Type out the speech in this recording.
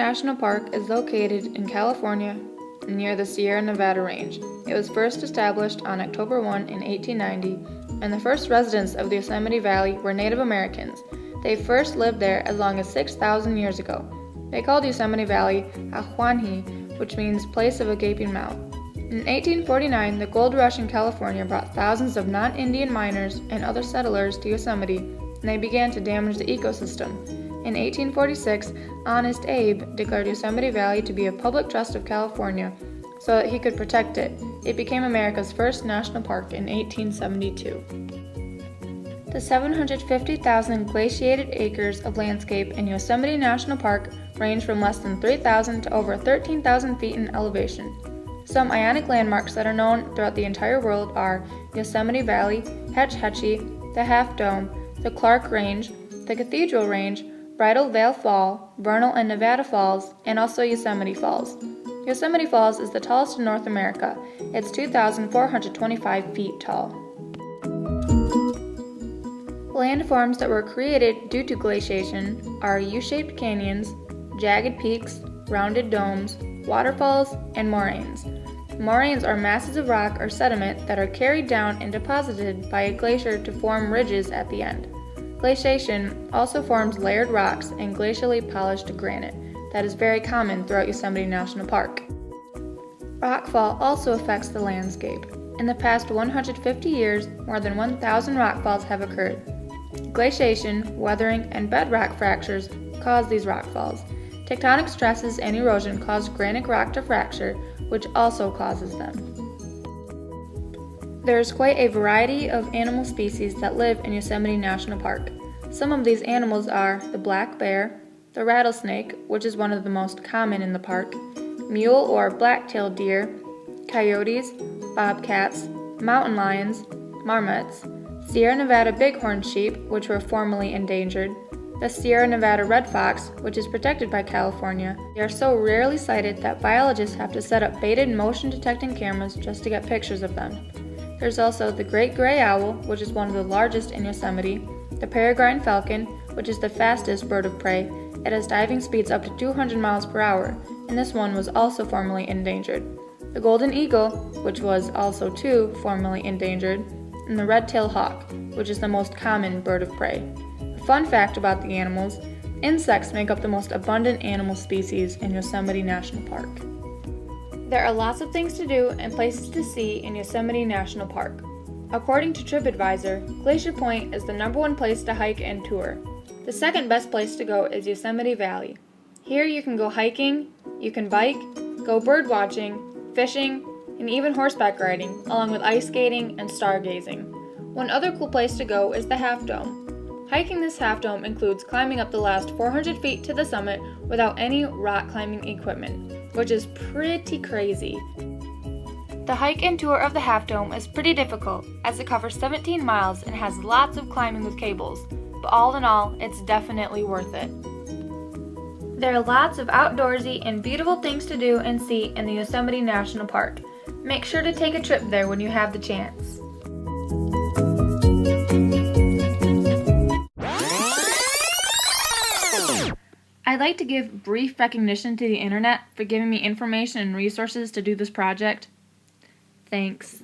National Park is located in California near the Sierra Nevada range. It was first established on October 1 in 1890, and the first residents of the Yosemite Valley were Native Americans. They first lived there as long as 6,000 years ago. They called Yosemite Valley Ahwahnee, which means place of a gaping mouth. In 1849, the gold rush in California brought thousands of non-Indian miners and other settlers to Yosemite, and they began to damage the ecosystem. In 1846, Honest Abe declared Yosemite Valley to be a public trust of California so that he could protect it. It became America's first national park in 1872. The 750,000 glaciated acres of landscape in Yosemite National Park range from less than 3,000 to over 13,000 feet in elevation. Some ionic landmarks that are known throughout the entire world are Yosemite Valley, Hetch Hetchy, the Half Dome, the Clark Range, the Cathedral Range, Bridal Veil Fall, Vernal and Nevada Falls, and also Yosemite Falls. Yosemite Falls is the tallest in North America. It's 2,425 feet tall. Landforms that were created due to glaciation are U-shaped canyons, jagged peaks, rounded domes, waterfalls, and moraines. Moraines are masses of rock or sediment that are carried down and deposited by a glacier to form ridges at the end. Glaciation also forms layered rocks and glacially polished granite that is very common throughout Yosemite National Park. Rockfall also affects the landscape. In the past 150 years, more than 1,000 rockfalls have occurred. Glaciation, weathering, and bedrock fractures cause these rockfalls. Tectonic stresses and erosion cause granite rock to fracture, which also causes them. There is quite a variety of animal species that live in Yosemite National Park. Some of these animals are the black bear, the rattlesnake, which is one of the most common in the park, mule or black-tailed deer, coyotes, bobcats, mountain lions, marmots, Sierra Nevada bighorn sheep, which were formerly endangered, the Sierra Nevada red fox, which is protected by California. They are so rarely sighted that biologists have to set up baited motion-detecting cameras just to get pictures of them. There's also the great gray owl, which is one of the largest in Yosemite, the peregrine falcon, which is the fastest bird of prey. It has diving speeds up to 200 miles per hour, and this one was also formerly endangered. The golden eagle, which was also too formerly endangered, and the red-tailed hawk, which is the most common bird of prey. A fun fact about the animals: insects make up the most abundant animal species in Yosemite National Park. There are lots of things to do and places to see in Yosemite National Park. According to TripAdvisor, Glacier Point is the #1 place to hike and tour. The second best place to go is Yosemite Valley. Here you can go hiking, you can bike, go bird watching, fishing, and even horseback riding, along with ice skating and stargazing. One other cool place to go is the Half Dome. Hiking this Half Dome includes climbing up the last 400 feet to the summit without any rock climbing equipment, which is pretty crazy. The hike and tour of the Half Dome is pretty difficult, as it covers 17 miles and has lots of climbing with cables, but all in all, it's definitely worth it. There are lots of outdoorsy and beautiful things to do and see in the Yosemite National Park. Make sure to take a trip there when you have the chance. I'd like to give brief recognition to the internet for giving me information and resources to do this project. Thanks.